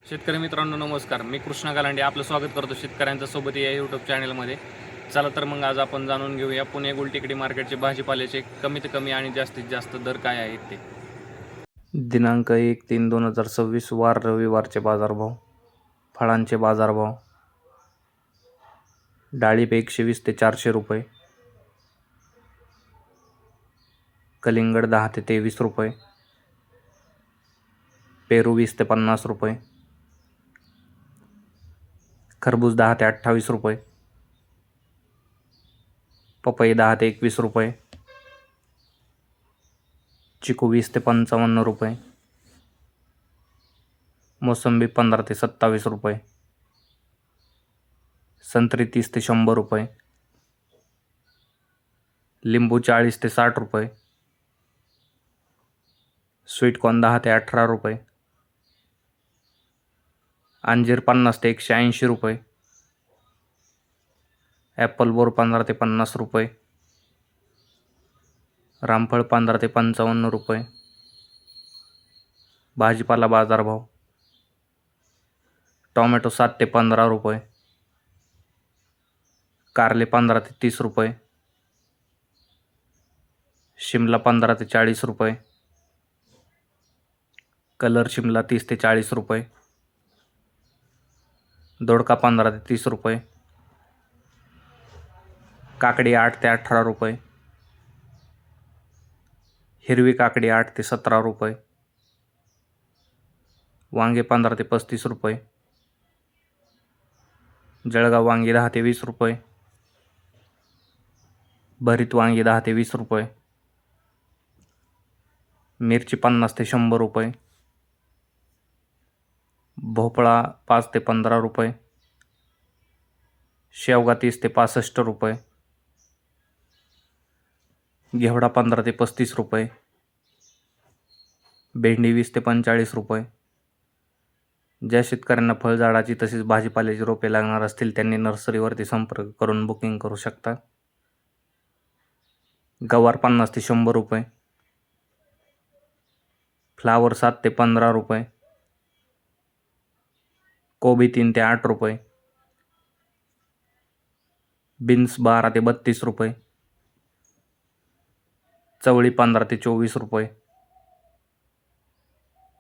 शेतकरी मित्रांनो नमस्कार. मी कृष्णा गालांडे आपलं स्वागत करतो शेतकऱ्यांच्या सोबत या यूट्यूब चॅनलमध्ये. चला तर मग आज आपण जाणून घेऊया पुणे गुलटेकडी मार्केटचे भाजीपाल्याचे कमीत कमी आणि जास्तीत जास्त दर काय आहेत ते. दिनांक 1/3/2026 वार रविवारचे बाजारभाव. फळांचे बाजारभाव. डाळिंब 120 ते 400 रुपये, कलिंगड 10 ते 23 रुपये, पेरू 20 ते 50 रुपये, खरबूज 10 ते 28 रुपये, पपई 10 ते 21 रुपये, चिकू 20 ते 55 रुपये, मोसंबी 15 ते 27 रुपये, संत्री 30 ते 100 रुपये, लिंबू 40 ते 60 रुपये, स्वीटकॉर्न 10 ते 18 रुपये, अंजीर 50 ते 180 रुपये, ॲपल बोर 15 ते 50 रुपये, रामफळ 15 ते 55 रुपये. भाजीपाला बाजारभाव. टोमॅटो 7 ते 15 रुपये, कारले 15 ते 30 रुपये, शिमला 15 ते 40 रुपये, कलर शिमला 30 ते 40 रुपये, दोडका 15 ते 30 रुपये, काकडी 8 ते 18 रुपये, हिरवी काकडी 8 ते 17 रुपये, वांगे 15 ते 35 रुपये, जळगाव वांगी 10 ते 20 रुपये, भरीत वांगी 10 ते 20 रुपये, मिरची 50 ते 100 रुपये, भोपळा 5 ते 15 रुपये, शेवगा 30 ते 65 रुपये, घेवडा 15 ते 35 रुपये, भेंडी 20 ते 45 रुपये. ज्या शेतकऱ्यांना फळझाडाची तसेच भाजीपाल्याची रोपे लागणार असतील त्यांनी नर्सरीवरती संपर्क करून बुकिंग करू शकता. गवार 50 ते 100 रुपये, फ्लावर 7 ते 15 रुपये, कोबी 3 ते 8 रुपये, बीन्स 12 ते 32 रुपये, चवळी 15 ते 24 रुपये,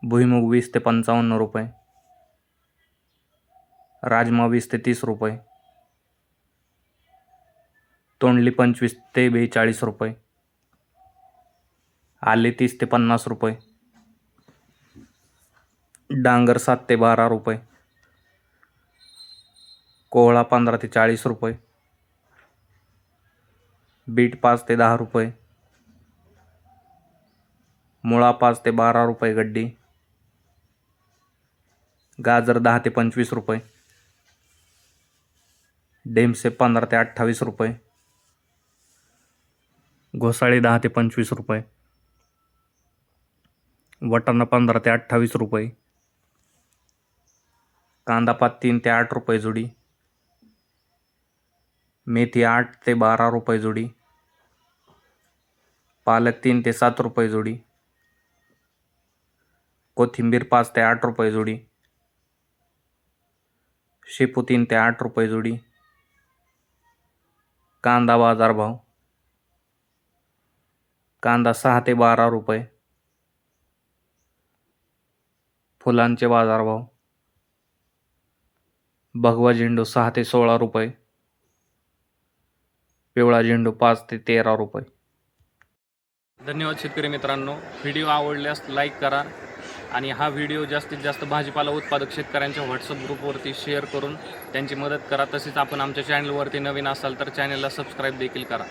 भुईमूग 20 ते 55 रुपये, राजमा 20 ते 30 रुपये, तोंडली 25 ते 42 रुपये, आले 30 ते 50 रुपये, डांगर 7 ते 12 रुपये, कोहळा 15 ते 40 रुपये, बीट 5 ते 10 रुपये, मुळा 5 ते 12 रुपये गड्डी, गाजर 10 ते 25 रुपये, डेमसे 15 ते 28 रुपये, घोसाळी 10 ते 25 रुपये, वटाणा 15 ते 28 रुपये, कांदापात 3 ते 8 रुपये जुडी, मेथी 8 ते 12 रुपये जुडी, पालक 3 ते 7 रुपये जुडी, कोथिंबीर 5 ते 8 रुपये जुडी, शेपू 3 ते 8 रुपये जुडी. कांदा बाजारभाव. कांदा 6 ते 12 रुपये, फुलांचे बाजारभाव. भगवा झेंडू 6 ते 16 रुपये, पिवळा झेंडू 5 ते 13 रुपये. धन्यवाद शेतकरी मित्रांनो. व्हिडिओ आवडल्यास लाईक करा आणि हा व्हिडिओ जास्तीत जास्त भाजीपाला उत्पादक शेतकऱ्यांच्या व्हॉट्सअप ग्रुपवरती शेअर करून त्यांची मदत करा. तसेच आपण आमच्या चॅनलवरती नवीन असाल तर चॅनलला सबस्क्राईब देखील करा.